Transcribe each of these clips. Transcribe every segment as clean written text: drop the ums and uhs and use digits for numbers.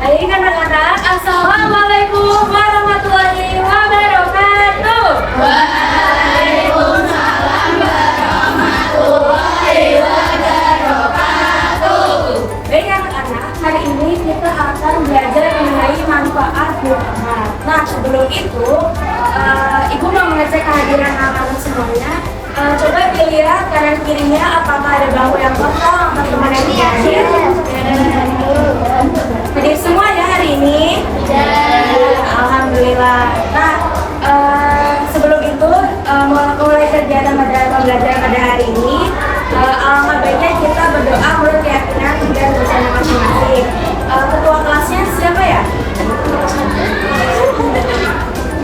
Baik anak-anak, Assalamualaikum warahmatullahi wabarakatuh. Waalaikumsalam warahmatullahi wabarakatuh. Baik anak-anak, hari ini kita akan belajar mengenai manfaat doa. Nah, sebelum itu, Ibu mau mengecek kehadiran anak-anak semuanya. Coba dilihat kanan kirinya apakah ada bangku yang kosong atau teman yang hadir. Hadir semua ya hari ini? Alhamdulillah. Nah, sebelum itu mulai kegiatan pembelajaran pada hari ini, alangkah baiknya kita berdoa menurut keyakinan dan rencana masing-masing. Ketua kelasnya siapa ya?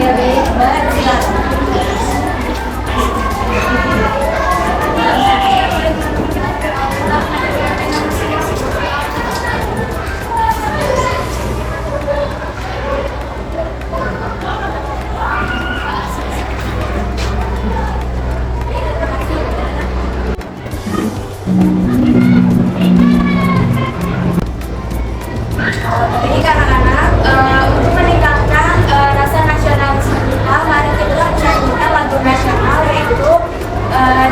Ya baik, Mbak, silakan. Jadi anak-anak, untuk meningkatkan rasa nasionalisme kita, mari kita nyanyikan lagu nasional yaitu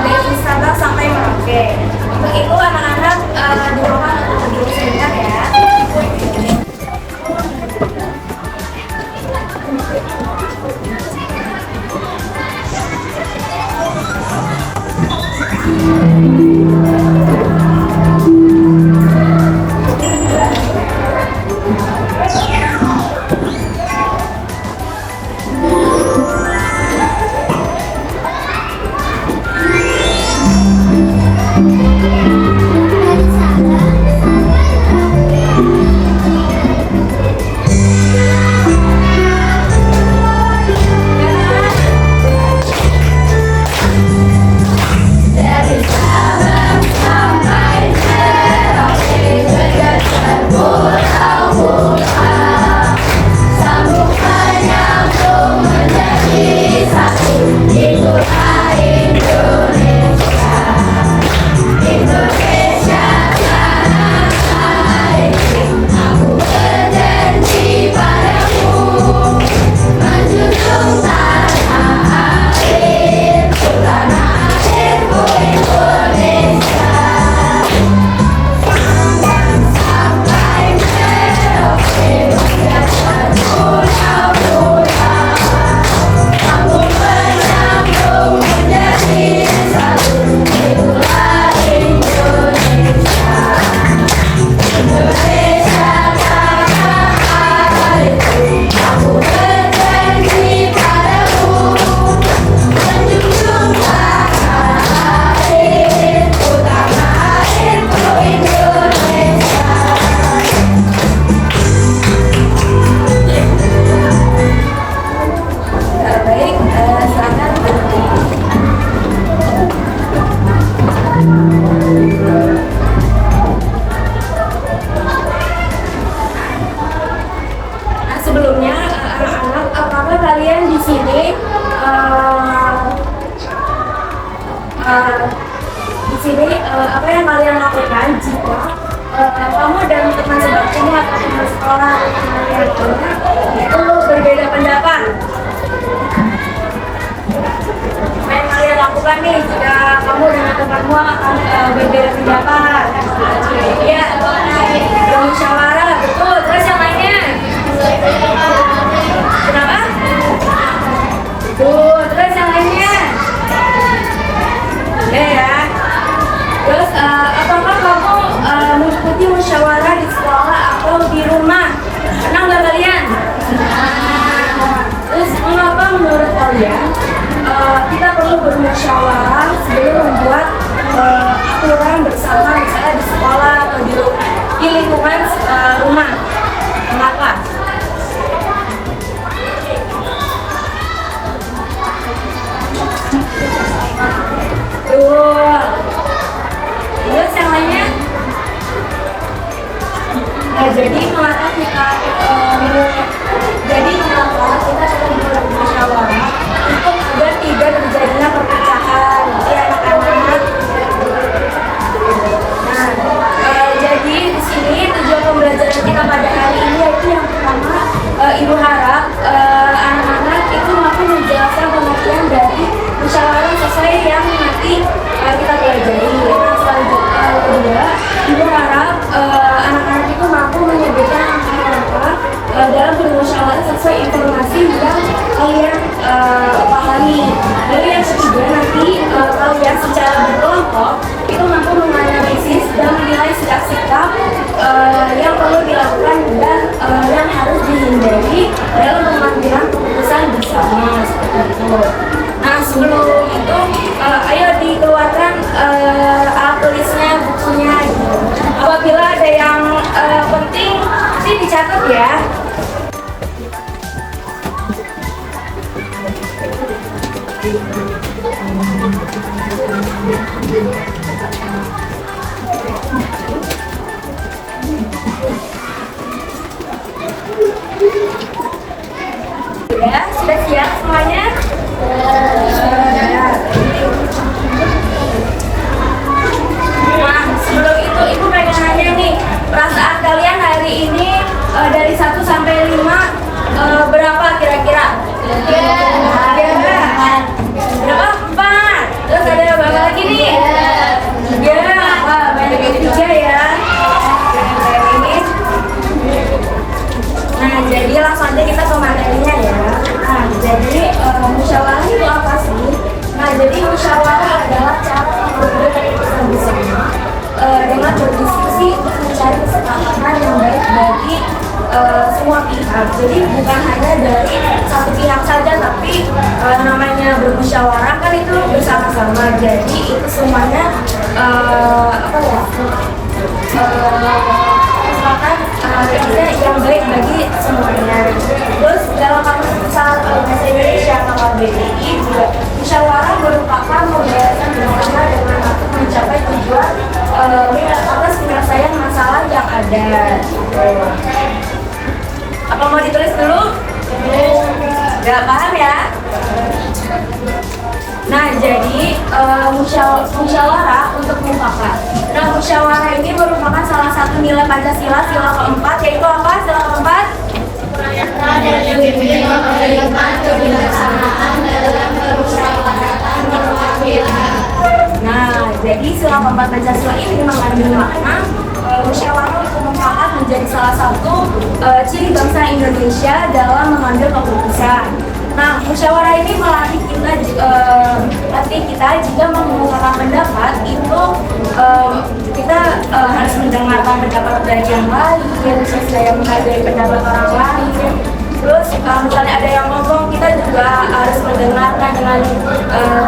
dari Sabang sampai Merauke. Untuk itu anak-anak dimohon untuk berdiri sebentar ya. Apa yang kalian lakukan jika kamu dan teman sebangku atau teman sekolah kalian itu berbeda pendapat? Apa yang kalian lakukan nih jika kamu dengan temanmu akan berbeda pendapat? Ya, bermusyawarah, betul. Terus yang lainnya? Kenapa? Tuh, terus yang lainnya? Ya. Terus apakah kamu mengikuti musyawarah di sekolah atau di rumah? Pernah nggak kalian? Terus mengapa menurut kalian kita perlu bermusyawarah sebelum membuat aturan bersama, misalnya di sekolah atau di lingkungan rumah? Mengapa? Terus yang lainnya? Jadi mengapa kita perlu bermusyawarah untuk agar tidak terjadinya perpecahan di anak-anak. Nah, jadi di sini tujuan pembelajaran kita pada hari ini yaitu dicatat ya. Ya, sudah siap semuanya? Nah, sebelum itu Ibu pengen nanya nih, perasaan kalian hari ini dari 1 sampai 5 berapa kira-kira? Berapa? 4. Terus ada berapa lagi nih? 3. Wah, banyak yang 3 ya. Ini. Nah, jadi langsung aja kita ke materinya ya. Nah, jadi musyawarah itu apa sih? Nah, jadi musyawarah adalah cara mengumpulkan bersama dengan berdiskusi untuk mencari kesepakatan yang baik bagi semua pihak. Jadi bukan hanya dari satu pihak saja, tapi namanya bermusyawarah kan itu bersama-sama. Jadi itu semuanya kesempatan yang baik bagi semuanya. Terus dalam kamus besar bahasa Indonesia atau KBBI juga musyawarah merupakan pembahasan bersama dengan untuk mencapai tujuan atas penyelesaian masalah yang ada. Apa mau ditulis dulu? Gak paham ya? Nah, jadi musyawarah untuk mufakat. Nah, musyawarah ini merupakan salah satu nilai Pancasila, sila keempat, yaitu apa? Sila keempat? Nah, jadi sila keempat Pancasila ini mengandung makna musyawarah untuk mufakat menjadi salah satu ciri bangsa Indonesia dalam mengambil keputusan. Nah, musyawarah ini melatih kita jika mengungkapkan pendapat itu kita harus mendengarkan pendapat dari yang lain, terus saya menghargai pendapat orang lain. Terus kalau misalnya ada yang ngomong, kita juga harus mendengarkan dengan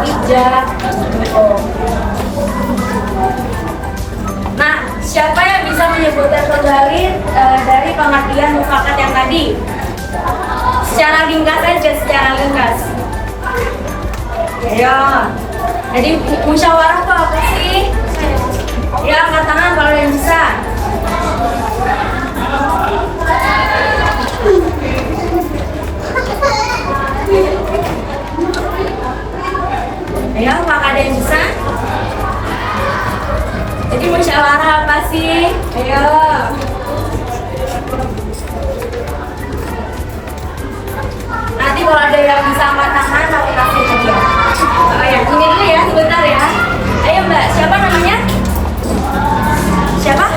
bijak. Nah, siapa yang bisa menyebutkan kembali dari pengertian mufakat yang tadi? Secara ringkas aja, secara ringkas. Ya. Jadi musyawarah itu apa sih? Ya, angkat tangan kalau yang bisa. Ya, apakah ada yang bisa? Jadi musyawarah apa sih? Ayo. Nanti kalau ada yang bisa angkat tangan, aku kasih ke dia. Oh ya, ini dulu ya, sebentar ya. Ayo Mbak, siapa namanya? Siapa?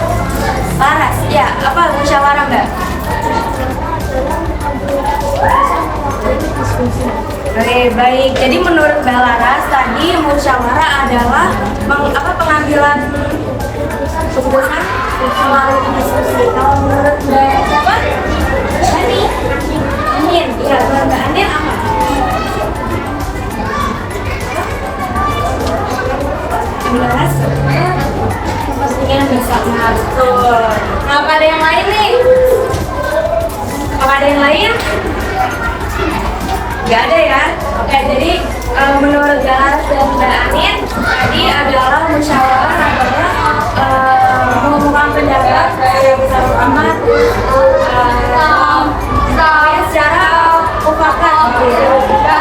Laras. Ya, apa musyawarah Mbak? Oke, baik. Jadi menurut Mbak Laras tadi musyawarah adalah pengambilan keputusan melalui diskusi. Kalau menurut Mbak siapa? Anin. Iya, Mbak Anin apa? Laras pastinya bisa ngatur. Nah, apa ada yang lain nih? Apa ada yang lain? Gak ada ya? Oke, jadi menurut Laras dan Mbak Anin tadi adalah musyawarah adalah mengumumkan pendapat yang bisa amat secara mufakat gitu ya.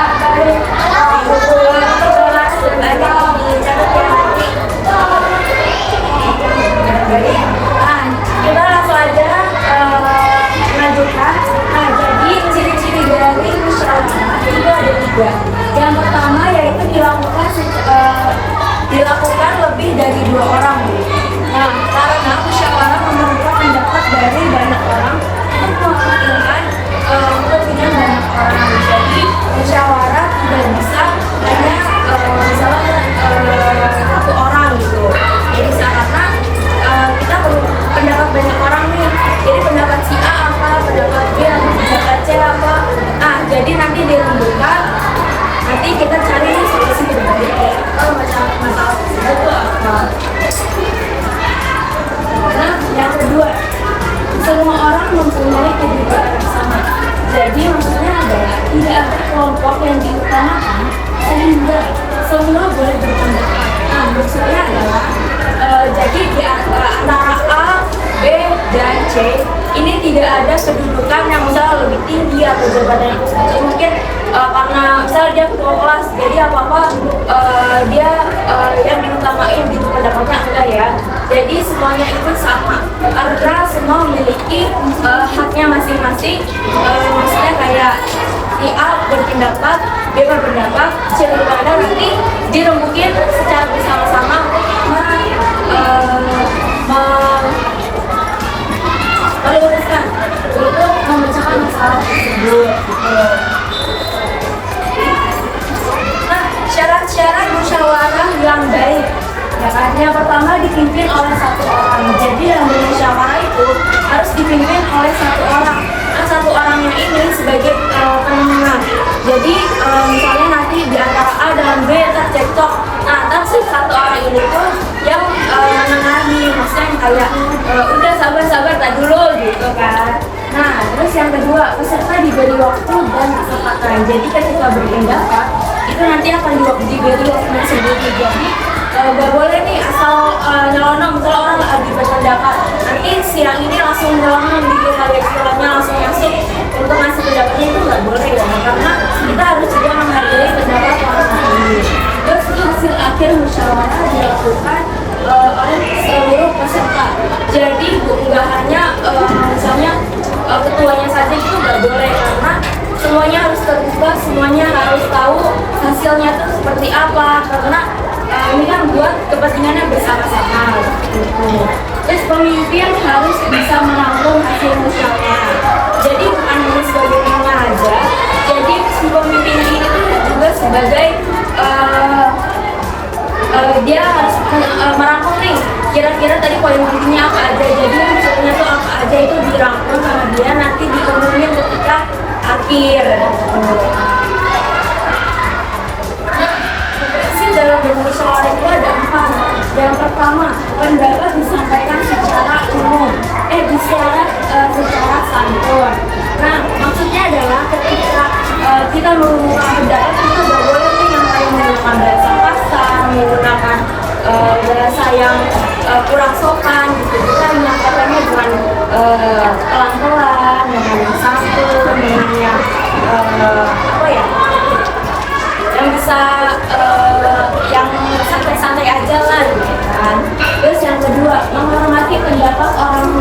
Kita langsung aja melanjutkan. Nah, jadi ciri-ciri dari musyawarah itu ada 3. Yang pertama yaitu dilakukan lebih dari 2 orang. Nah, karena musyawarah memerlukan pendapat dari banyak orang untuk mewakilkan kepentingan banyak orang. Jadi musyawarah tidak bisa hanya misalnya 1 orang gitu. Jadi karena kita perlu pendapat banyak orang nih. Jadi pendapat si A apa, pendapat B apa, pendapat C apa. Nah, jadi nanti dirembukkan. Nanti kita cari solusi terbaik. Masalah tersebut itu apa? memiliki kedudukan yang sama. Jadi maksudnya adalah tidak ada kelompok yang diutamakan sehingga semua boleh berpendapat. Nah, maksudnya adalah jadi di antara A, B, dan C ini tidak ada kedudukan yang misalnya lebih tinggi atau jabatan yang mungkin karena misalnya dia ketua kelas, jadi apa-apa dia yang diutamain gitu pendapatnya enggak ya. Jadi semuanya itu sama karena semua memiliki haknya masing-masing. Maksudnya kayak si A berpendapat, B berpendapat, C berpendapat, nanti dirembukin secara bersama-sama meluruskan untuk memecahkan masalah tersebut. Nah, syarat-syarat musyawarah yang baik, ya kan? Yang pertama dipimpin oleh satu orang. Jadi dalam musyawarah itu harus dipimpin oleh satu orang. Nah, satu orangnya ini sebagai penengah. Jadi misalnya nanti di antara A dan B tercekcok. Nah, tapi satu orang ini tuh yang menengahi, maksudnya yang kayak udah sabar-sabar tak dulu gitu kan. Nah, terus yang kedua, peserta diberi waktu dan kesempatan. Jadi ketika berpendapat itu nanti akan diberi waktu sendiri. Jadi gak boleh nih asal nyelonong. Misalnya orang lagi berpendapat, nanti siang ini langsung nyelonong gitu, kayak istilahnya langsung masuk untuk ngasih pendapatnya, itu gak boleh ya, karena kita harus juga menghargai pendapat orang lain. Terus hasil akhir musyawarah dilakukan oleh seluruh peserta. Jadi nggak hanya misalnya ketuanya saja itu nggak boleh, karena semuanya harus terbuka, semuanya harus tahu hasilnya itu seperti apa, karena ini kan buat kepentingannya bersama-sama gitu. Terus pemimpin harus bisa menampung hasil musyawarah. Jadi bukan hanya sebagai penengah aja, jadi si pemimpin ini tuh juga sebagai dia harus merangkum nih kira-kira tadi poin pentingnya apa aja. Jadi maksudnya tuh apa aja itu dirangkum sama dia, nanti diumumin ketika akhir. Prinsip dalam bermusyawarah itu ada 4. Yang pertama, pendapat disampaikan secara umum, secara santun. Nah, maksudnya adalah ketika kita mengumumkan pendapat, kita nggak boleh nih yang kayak menggunakan bahasa kasar, menggunakan bahasa yang kurang sopan gitu. Kita menyampaikannya dengan pelan-pelan, dengan yang santun, dengan yang apa ya, yang bisa yang santai-santai aja lah gitu kan. Terus yang kedua, menghormati pendapat orang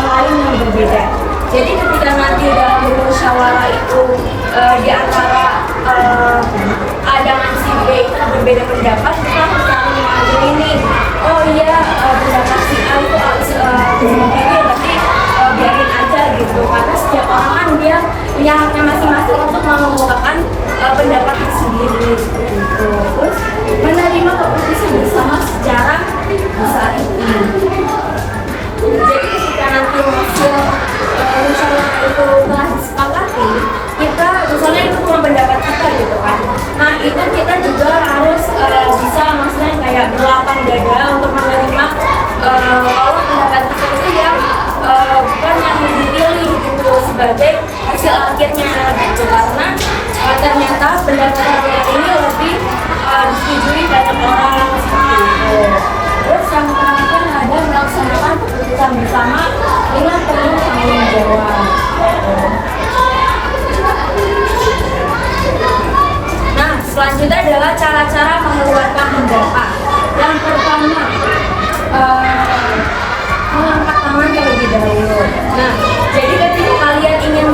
lain yang berbeda. Jadi ketika nanti dalam bermusyawarah itu di antara A dengan si B itu berbeda pendapat, kita harus saling menghargai ini. Oh iya, pendapat si A itu harus begini, berarti biarin aja gitu. Karena setiap orang kan dia punya haknya masing-masing untuk mengemukakan pendapatnya sendiri gitu. Terus menerima keputusan bersama secara bersatu. Jadi ketika nanti hasil musyawarah itu telah disepakati, kita misalnya itu cuma pendapat kita gitu kan. Nah itu kita juga harus bisa maksudnya kayak berlapang dada untuk menerima kalau pendapat kita itu yang bukan yang dipilih gitu sebagai hasil akhirnya gitu, karena ternyata pendapat ini lebih disetujui banyak orang seperti itu. Terus yang terakhir ada melaksanakan keputusan bersama dengan penuh tanggung jawab. Nah, selanjutnya adalah cara-cara mengeluarkan pendapat. Yang pertama, mengangkat tangan terlebih dahulu. Nah, jadi ketika kalian ingin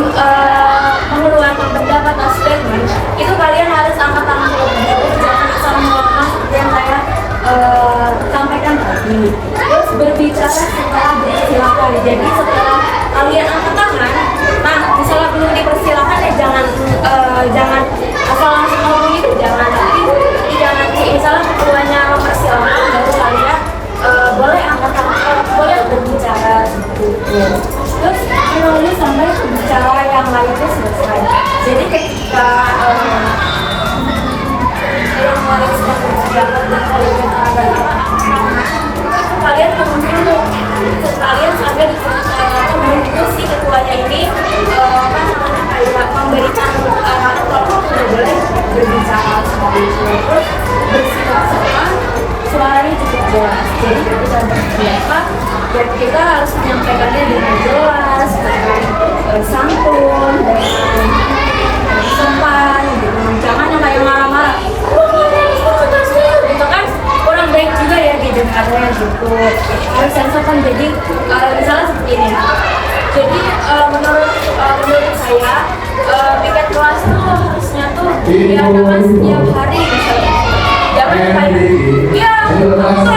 mengeluarkan pendapat atau statement, itu kalian harus angkat tangan terlebih dahulu, jangan asal mengeluarkan seperti yang saya sampaikan tadi. Terus berbicara setelah dipersilakan. Jadi setelah kalian angkat tangan, nah misalnya belum dipersilakan ya jangan asal langsung ngomong itu, jangan. Tapi tidak nanti misalnya ketuanya mempersilakan baru kalian boleh angkat tangan, boleh berbicara seperti itu. Terus menunggu sampai bicara yang lainnya selesai. Jadi ketika yang lain sedang berbicara dan kalian agak kalian tunggu dulu, kalian sampai itu si ketuanya ini apa namanya kayak memberikan arahan kalau tidak boleh berbicara seperti itu, terus bersikap sopan, suaranya cukup jelas. Jadi ketika berbicara ya kita harus menyampaikannya dengan jelas, dengan santun, dengan sopan gitu. Jangan yang kayak marah-marah gitu kan, kurang baik juga ya didengarnya gitu. Harus yang sopan. Jadi misalnya seperti ini ya. Jadi menurut saya piket kelas tuh harusnya tuh diadakan setiap hari misalnya. Jangan kayak ya pendapat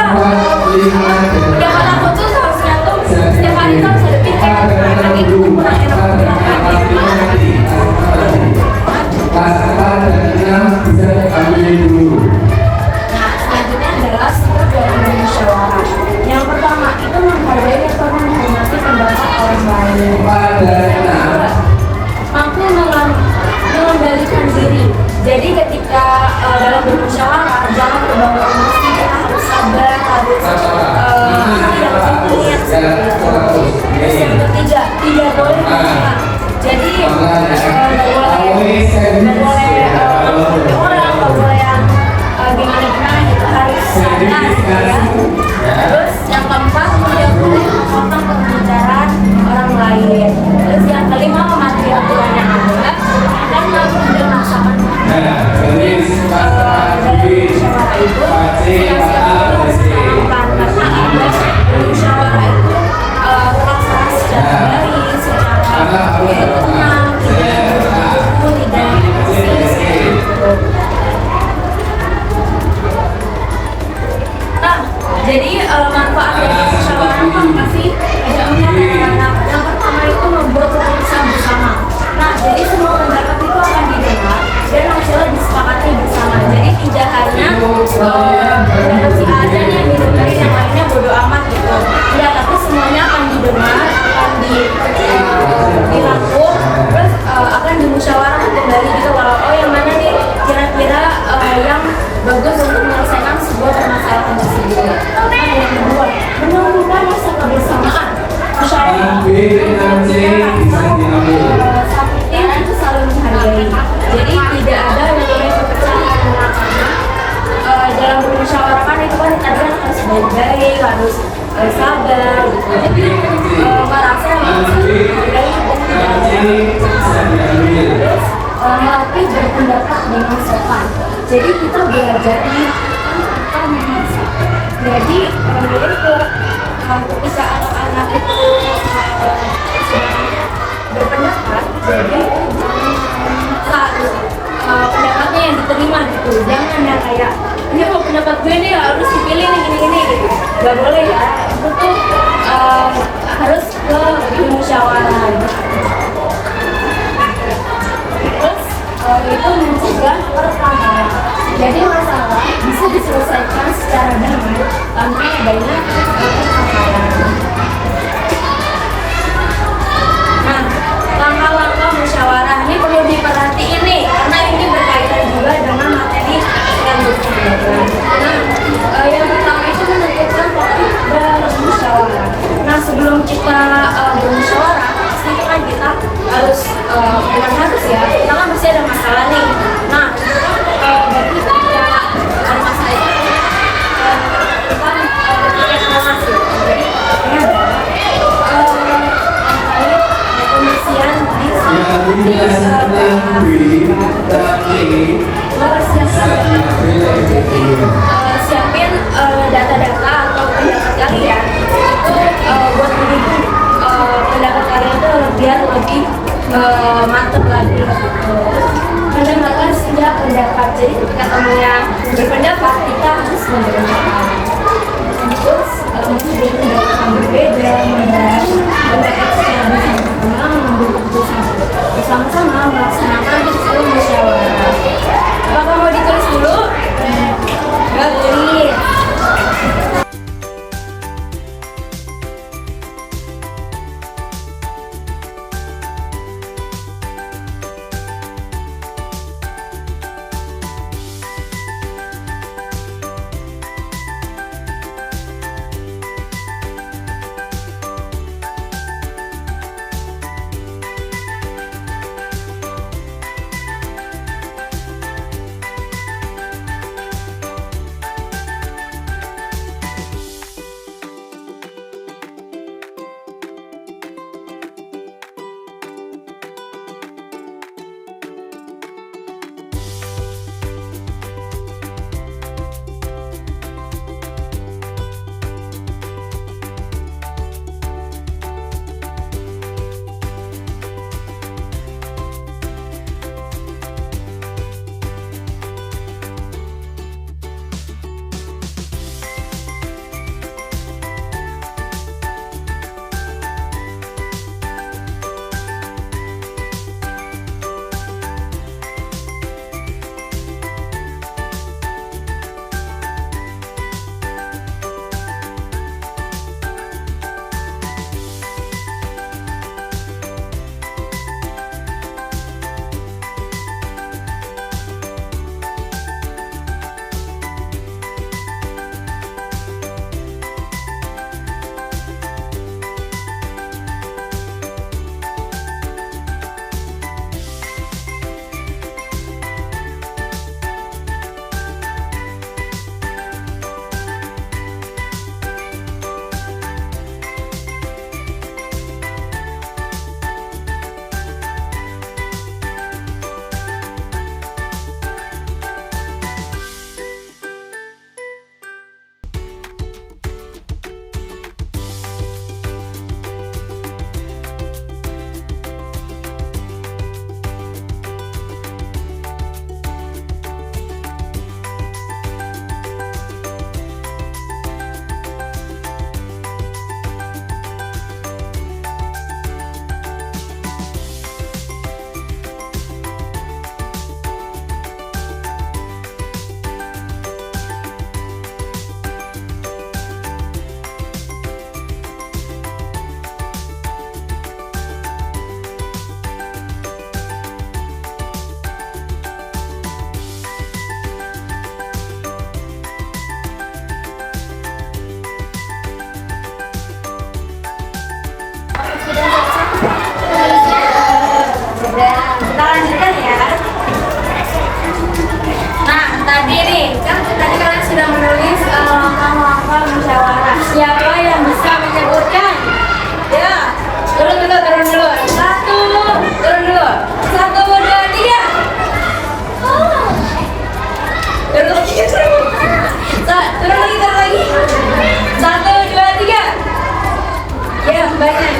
aku tuh seharusnya tuh setiap hari tuh harus ada piket. Nah itu kurang enak Nah, selanjutnya adalah sikap dalam bermusyawarah. Yang pertama itu menghargai atau menghormati pendapat orang lain. Mampu mengendalikan diri. Jadi ketika dalam bermusyawarah jangan terbawa emosi, kita harus sabar, harus tidak sembunyian seperti itu. Terus yang ketiga, tidak boleh menghina. Jadi nggak boleh orang, nggak boleh yang gimana itu harus sadar ya. Terus yang keempat tidak boleh memotong pembicaraan orang lain. Terus yang kelima mematuhi aturan yang ada dan tidak memaksakan. Jadi dalam musyawarah itu siap-siap harus dilakukan karena ada musyawarah itu terlaksana secara baik, secara tenang, tidak emosi. Nah, jadi manfaat dari musyawarah itu apa sih? Ada empat ya. Yang pertama itu membuat keputusan bersama. Nah, jadi semua pendapat itu akan didengar dan hasilnya disepakati bersama. Jadi tidak hanya pendapat si A aja yang didengar, yang lainnya bodo amat gitu. Tidak, tapi semuanya akan didengar, akan dirangkum, terus akan dimusyawarahkan kembali gitu. Kalau yang mana nih kira-kira yang bagus untuk menyelesaikan sebuah permasalahan tersebut. Nah, yang kedua, menumbuhkan rasa kebersamaan. Musyawarah satu tim itu saling menghargai. Jadi tidak ada yang namanya perpecahan karena dalam bermusyawarah kan itu kan tadi kan harus baik-baik, harus sabar gitu. Jadi merasa menghargai dan terus melatih berpendapat dengan sopan. Jadi kita belajar tanpa memaksa. Jadi itu ketika anak-anak itu berpendapat, jadi harus pendapatnya yang diterima gitu. Jangan ya kayak ini mau pendapat gue nih harus dipilih nih gini-gini gitu. Gak boleh ya. Itu tuh harus ke musyawarah. Terus itu mencegah pertengkaran. Jadi masalah bisa diselesaikan secara damai tanpa adanya pertengkaran. Nah, langkah-langkah musyawarah ini perlu diperhatiin nih, karena ini berkaitan juga dengan materi selanjutnya. Nah, yang pertama itu menentukan topik bermusyawarah. Nah, sebelum kita bermusyawarah, pasti kan kita harus bukan harus ya, kita kan mesti ada masalah nih. Nah, berarti ketika ada masalah itu kita berpikir hasil. Jadi ini adalah pembersihan di siapin data-data atau pendapat kalian itu buat mendukung pendapat kalian itu biar lebih mantap lagi. Mendengarkan setiap pendapat. Jadi ketika temannya berpendapat, kita harus mendengarkan. Terus meskipun pendapat yang berbeda, membahas pendapat secara bersama-sama, mengambil keputusan bersama-sama, melaksanakan seluruh musyawarah. Apakah mau ditulis dulu? Nggak boleh. mbaknya.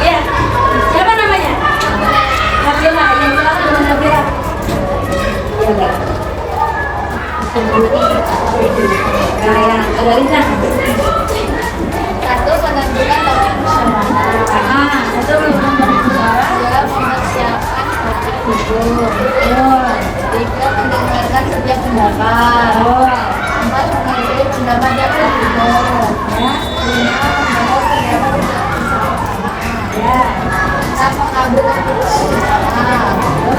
Iya. Siapa namanya? Nabila. Yang salah dengan Nabila. Iya. Kayak ada lisan. Satu, menentukan topik musyawarah. Satu menentukan musyawarah. Dua, mempersiapkan topik hukum. Oh. Tiga, mendengarkan setiap pendapat. Oh. Empat, menghargai pendapat yang berbeda. Ya. Lima, membawa pendapat untuk bersama-sama. Ya. Enam, mengambil keputusan.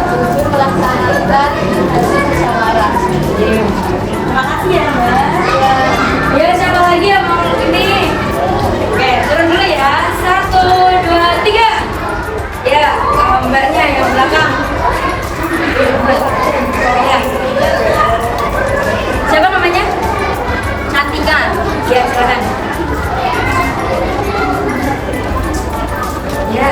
Tujuh, melaksanakan hasil musyawarah. Terima kasih ya Mbak. Ya. Ya siapa lagi yang mau ini? Oke, turun dulu ya. 1, 2, 3. Ya, mbaknya yang belakang. Ya. Siapa namanya? Cantika. Ya, silakan. Ya.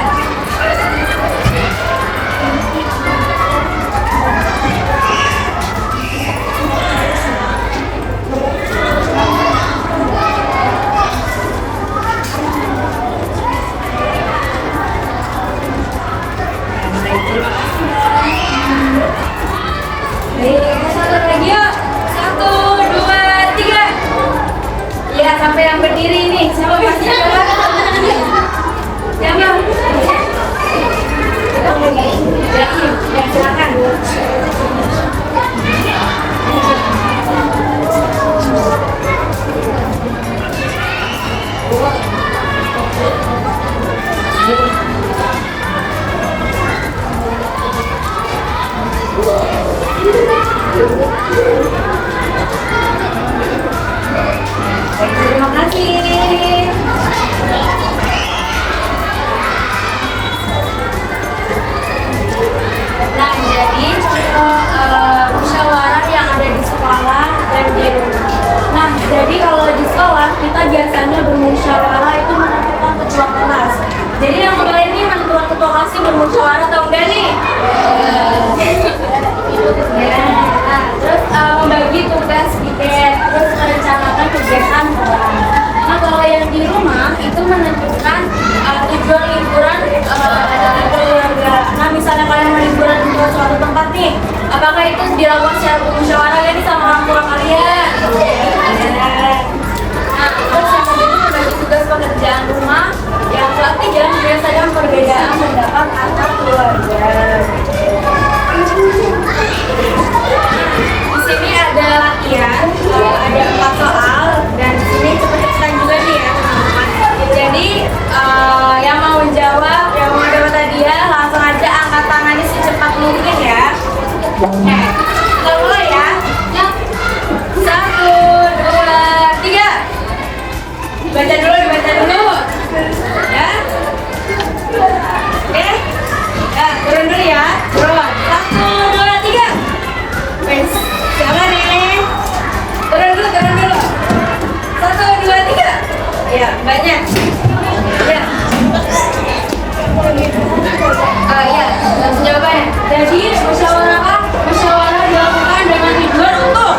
Satu lagi yuk. 1, 2, 3. Ya, sampai yang berdiri ini. Siapa masih ada? Siapa? Ya, silakan. Terima kasih. Nah, jadi contoh musyawarah yang ada di sekolah dan di rumah. Nah, jadi kalau di sekolah kita biasanya bermusyawarah itu menentukan ketua kelas. Jadi yang kalian ini menentukan ketua kelas ini bermusyawarah atau enggak nih? Ya. Nah, terus membagi tugas tiket, terus merencanakan kegiatan sekolah. Nah, kalau yang di rumah itu menentukan tujuan liburan keluarga. Nah, misalnya kalian mau liburan ke suatu tempat nih, apakah itu dilakukan secara bermusyawarah ya sama orang tua kalian? Nah, terus yang kedua itu membagi tugas pekerjaan rumah. Yang ketiga biasanya perbedaan pendapat antar keluarga. Di sini ada latihan, ada 4 soal dan di sini cepet-cepetan juga nih ya. Jadi yang mau jawab, yang mau dapat hadiah langsung aja angkat tangannya secepat mungkin ya. Oke, kita mulai ya. 1, 2, 3. Baca dulu, dibaca dulu. Ya. Oke. Ya, turun dulu ya. Turun. 1, 2, 3. Wes, jangan nih. Turun dulu, turun dulu. 1, 2, 3. Ya, banyak. Ya. Ya, langsung jawabannya. Jadi, musyawarah apa? Musyawarah dilakukan dengan tujuan untuk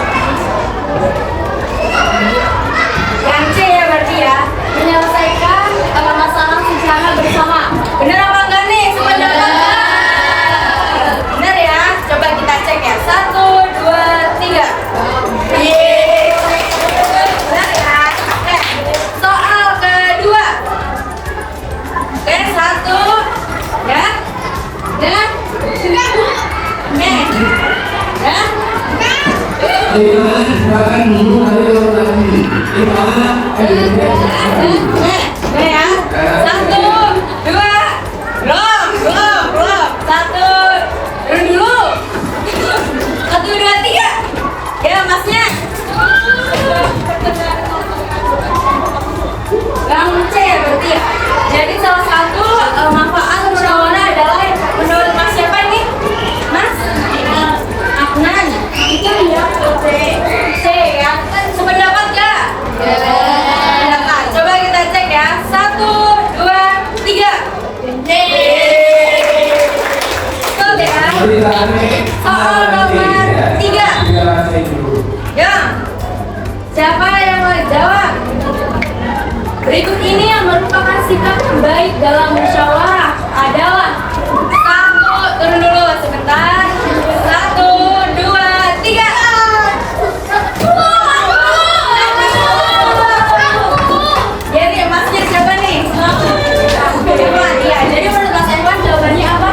yang C ya berarti ya, menyelesaikan masalah secara bersama. Bener apa enggak nih? Semua jawab enggak? Bener ya? Coba kita cek ya. 1, 2, 3. Yeay. Bener ya? Oke. Soal kedua. Oke, 1. Ya. Ya. Oke. Ya. Ya. 1, 2. Belum. 1. Turun dulu. 1, 2, 3. Ya, masnya. Yang C ya berarti ya. Jadi salah satu manfaat musyawarah adalah menurut Mas siapa nih? Mas Adnan. Itu ya C ya. Sependapat nggak? Sependapat. Coba kita cek ya. 1, 2, 3. Betul ya. Soal nomor 3. Ya. Siapa yang mau jawab? Berikut ini yang merupakan sikap yang baik dalam musyawarah adalah satu, turun dulu sebentar. Satu, dua, tiga. Jadi masnya siapa nih? Irwan, iya. Jadi menurut Mas Irwan jawabannya apa?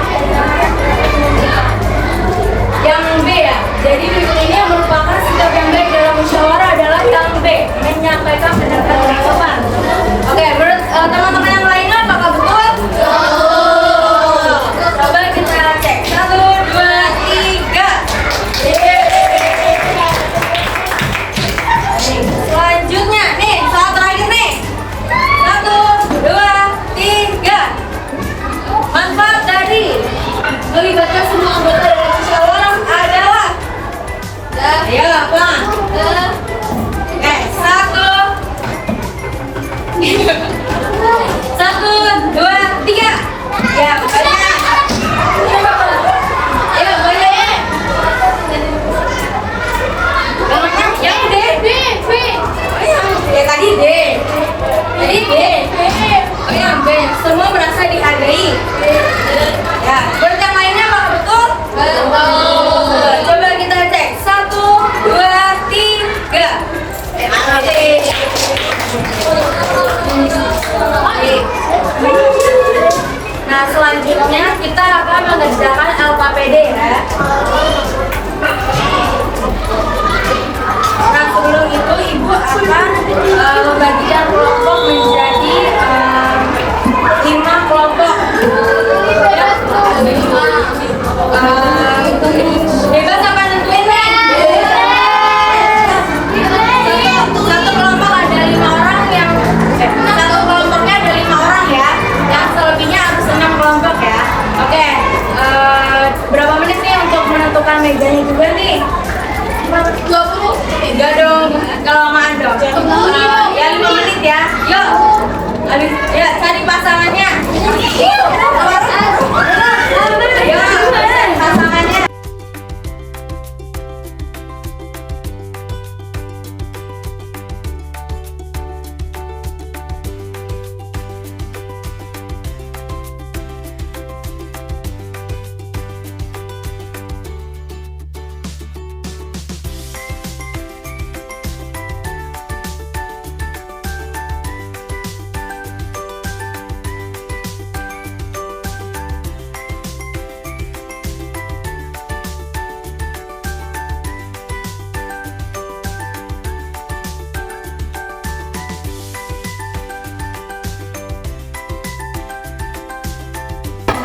Yang B ya. Jadi berikut ini yang merupakan sikap yang baik dalam musyawarah adalah yang B, menyampaikan pendapat tanggapan. Oke, menurut teman-teman yang lainnya apakah betul? Coba kita cek. Satu, dua, tiga. Selanjutnya nih, soal terakhir nih. Satu, dua, tiga. Manfaat dari melibatkan semua anggota dalam musyawarah adalah. Ayo, Bang. Satu. Satu, dua, tiga. Ya, banyak. Ayo, banyak. Yang D. Ya, tadi D. Tadi D. Oh, yang B. Semua merasa dihargai. Ya, menurut yang lainnya apakah betul? Betul. Coba kita cek. Satu, dua, tiga. Nah, selanjutnya kita akan mengerjakan LKPD ya. Nah, sebelum itu Ibu akan membagikan kelompok menjadi 5 kelompok. Ya. Bebas apa nentuin nih? Satu kelompok ada 5 orang yang satu kelompoknya ada 5 orang ya. Yang selebihnya harus 6 kelompok ya. Oke. Berapa menit nih untuk menentukan mejanya juga nih? 20. Enggak dong, kelamaan dong. Ya 5 menit ya. Yuk. Habis ya cari pasangannya. Ayo, pasangannya.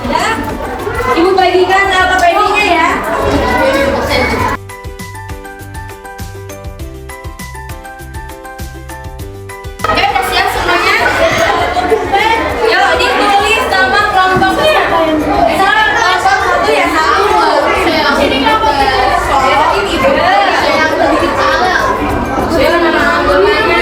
Ya, Ibu bagikan LKPD-nya ya. Oke, udah siap semuanya? Yuk, ditulis nama kelompoknya. Misalnya kelompok 1 ya 1. Ini kelompok ini Ibu. Nama anggotanya.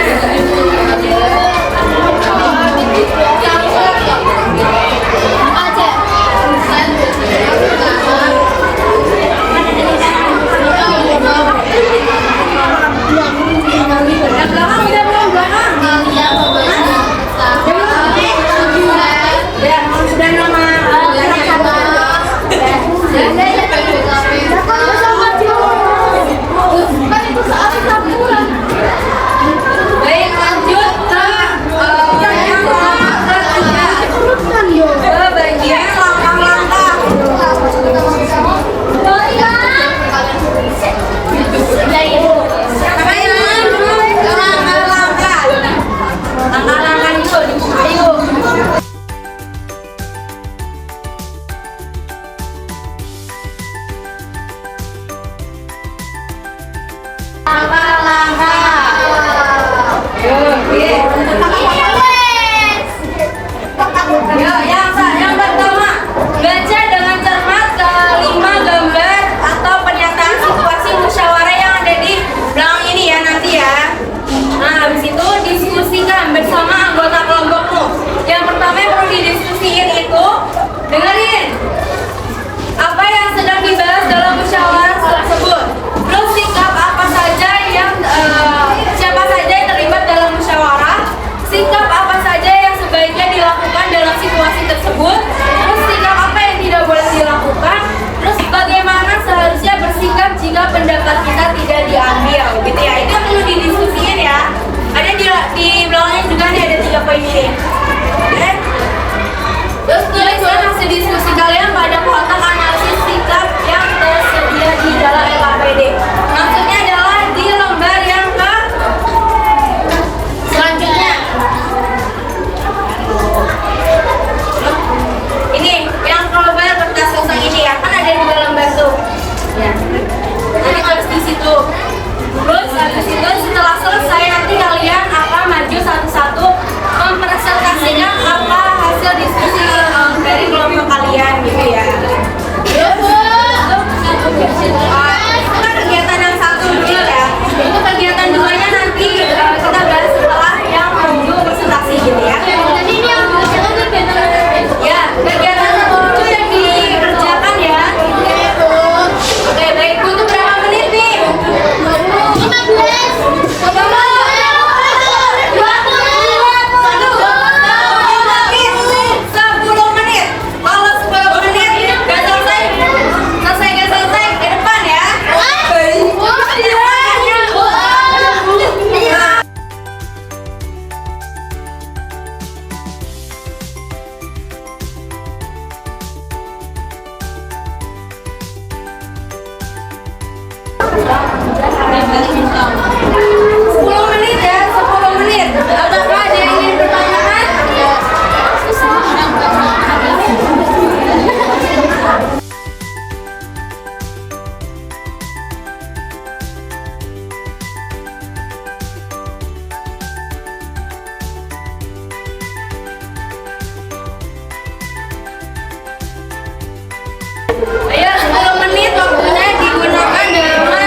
Baik, lanjut ke bagian langkah-langkah. Langkah-langkah itu dibuka yuk. Yang pertama, baca dengan cermat kelima gambar atau pernyataan situasi musyawarah yang ada di belakang ini ya nanti ya. Nah, habis itu diskusikan bersama anggota kelompokmu. Yang pertama yang perlu didiskusiin itu, dengerin apa yang sedang dibahas dalam musyawarah tersebut. Terus sikap apa saja yang 10 menit ya, 10 menit. Apakah ada yang ingin bertanyakan? Ayo 10 menit waktunya digunakan dengan baik.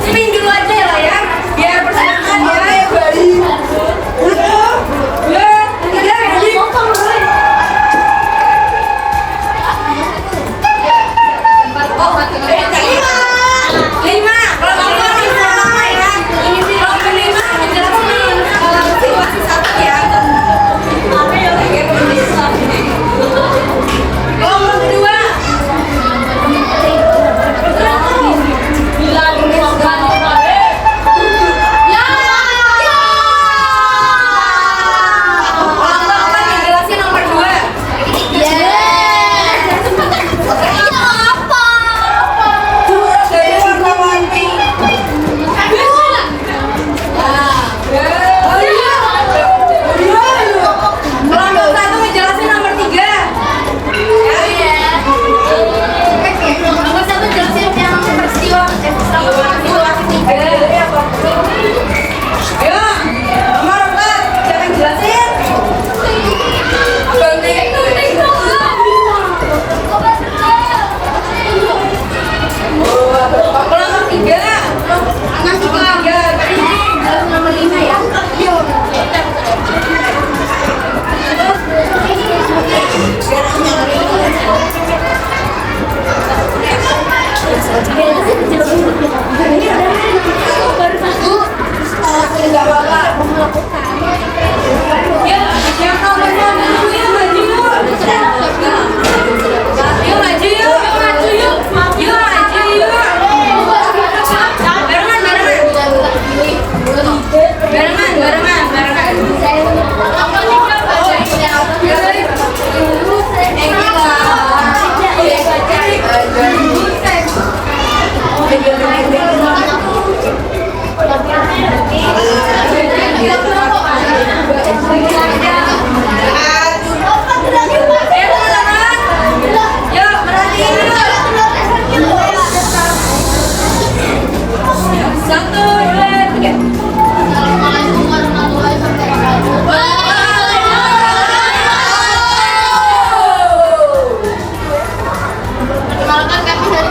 Spin dulu aja lah ya, biar persiapan ya. Lima, kalau lima ya. Ini sih kalau kelima menjelaskan situasi satu ya. Kelompok kedua. Bilang Perkenalkan kami dari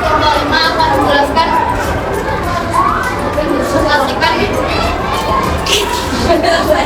kelompok 5 akan menjelaskan menjelaskan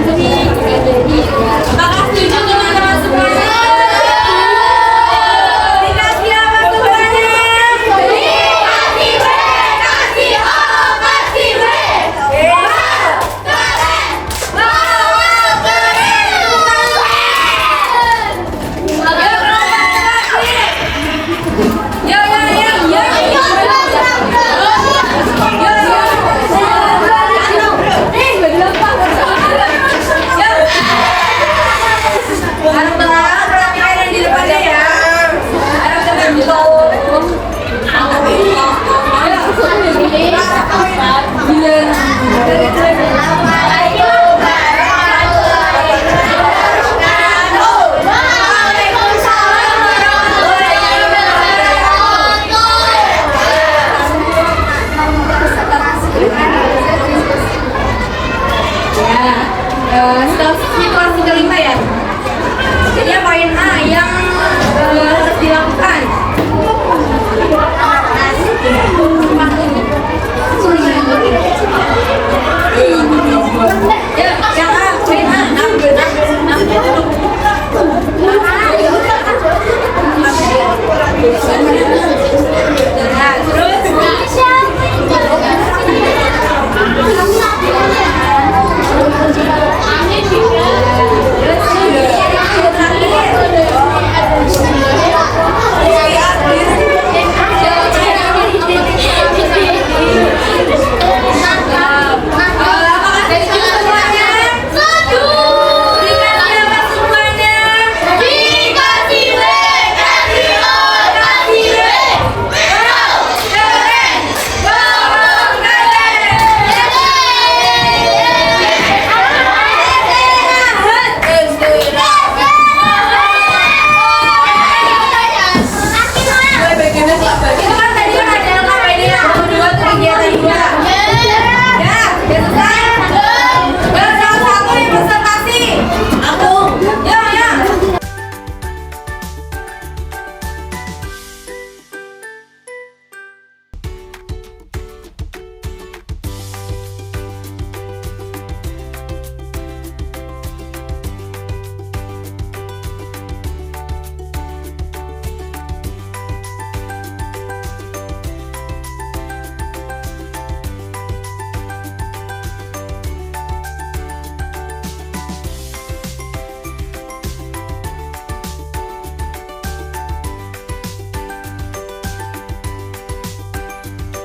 Apakah setuju teman-teman semuanya? Dikasih apa semuanya? Kasih B, kasih O, kasih B. Keren, wow, keren, Yo, yo, yo, yo. Harus tenang, rapikan yang di depannya ya. Harus tenang dulu. Situasi kelima ya. Jadi yang poin A yang harus dilakukan. Ya, yang A, poin A. Nah, terus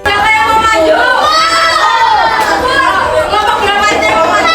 siapa yang mau maju? Kelompok berapa aja yang mau maju?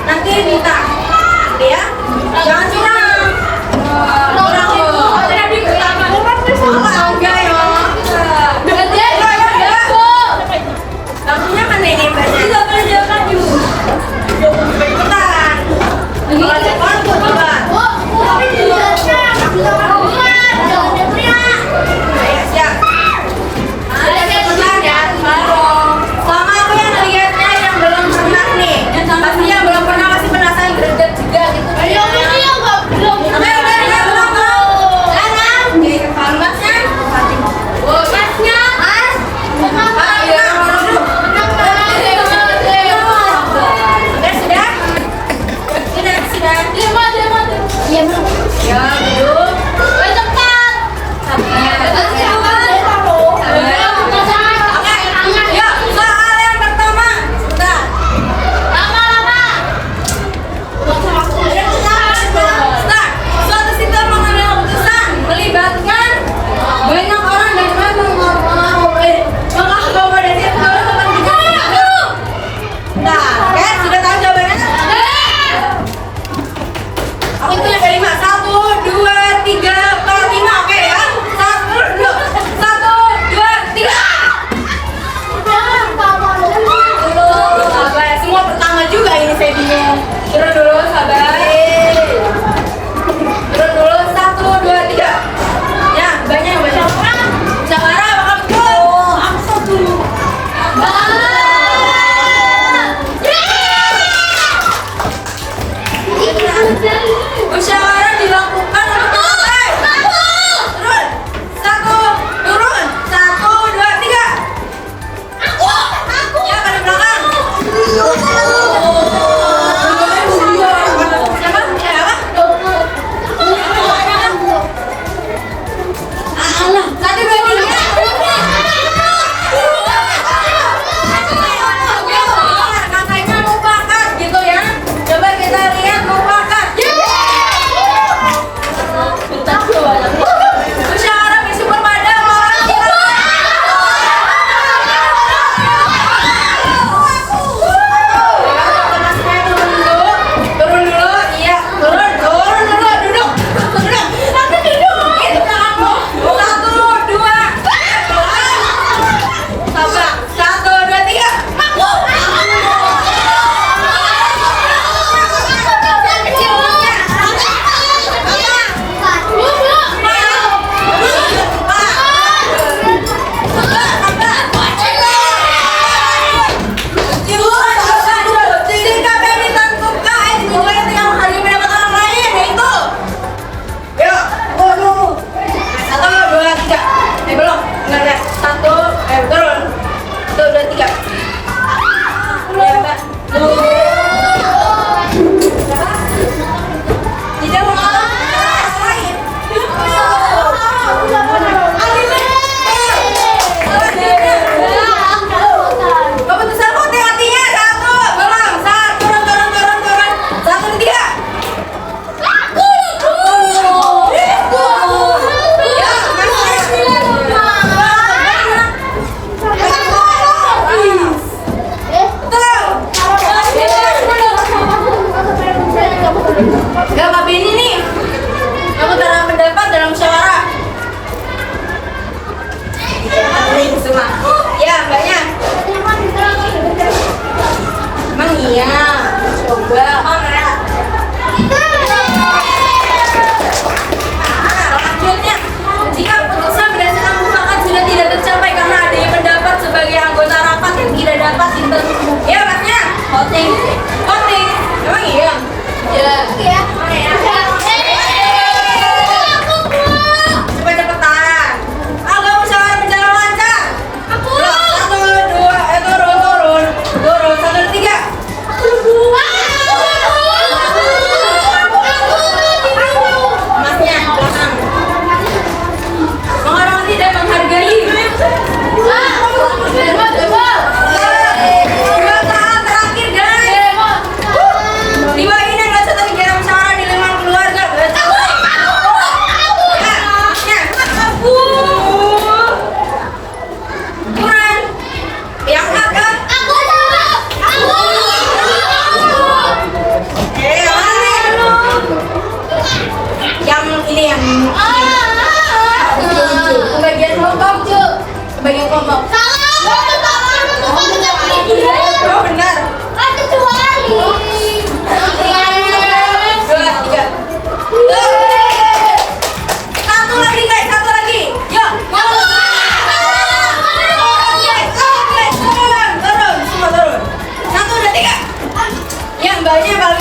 nanti minta. Oke ya? Jangan curang. Curang itu. Tadi pertama. Enggak ya. Langsungnya mana ini mbaknya? Tidak boleh jalan dulu. Cepetan. Kalau cepat, coba. Ayo siap. Cepetan ya, bareng. Sama aku yang ngeliatnya yang belum pernah nih. Pasti yang belum pernah masih penasaran greget juga gitu. Ayo, ini yang nggak belum. Masnya? Masnya. Ya, duduk. Yuk, soal yang pertama. Sebentar. Start. Suatu sistem mengambil keputusan melibatkan banyak orang dan mengakomodasi segala kepentingan. Nah, oke, sudah tahu jawabannya? Aku itu yang kelima. 1, 2, 3, 4, 5. Oke ya. 1, 2, 3. Dulu, sabar. Semua pertama juga ini saya bingung. Turun dulu, sabar. Turun dulu, 1, 2, 3. Ya, banyak yang banyak. Musyawarah bakal betul. Aku satu. Musyawarah dilakukan untuk turun. 1, turun. 1, 2, 3. Ya, pada belakang.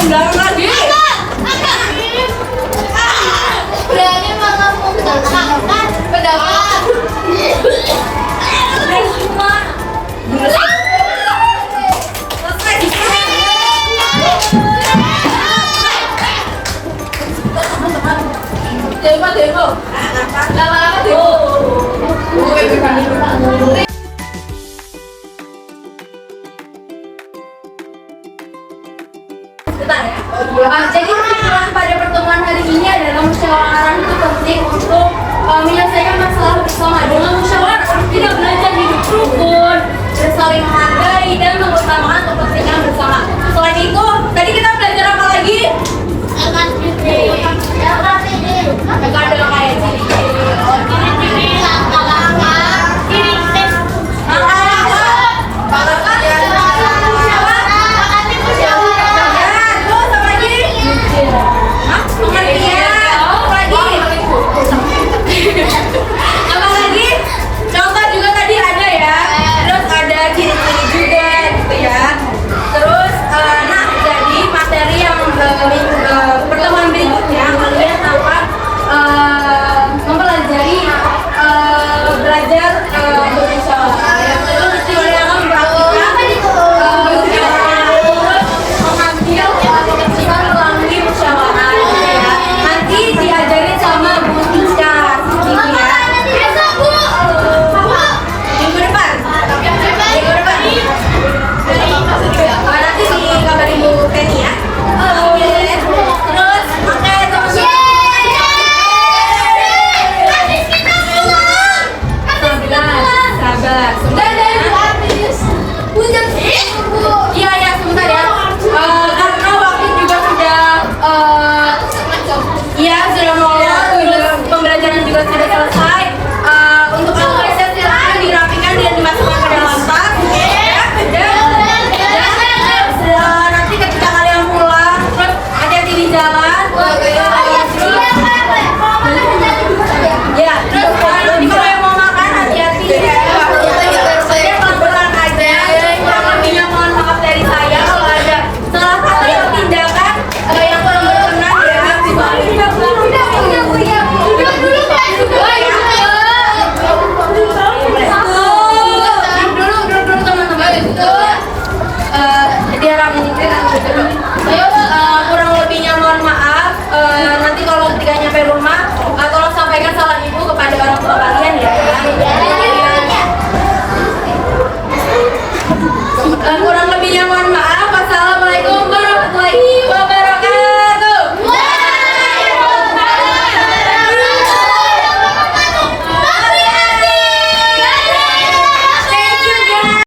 undangan lagi. Berani mengungkapkan pendapat. Hai semua. Selesai di sini. Demo. Lama-lama demo. Bentar ya. Jadi kesimpulan pada pertemuan hari ini adalah musyawarah itu penting untuk menyelesaikan masalah bersama. Dengan musyawarah kita belajar hidup rukun, saling menghargai dan mengutamakan kepentingan bersama. Selain itu, tadi kita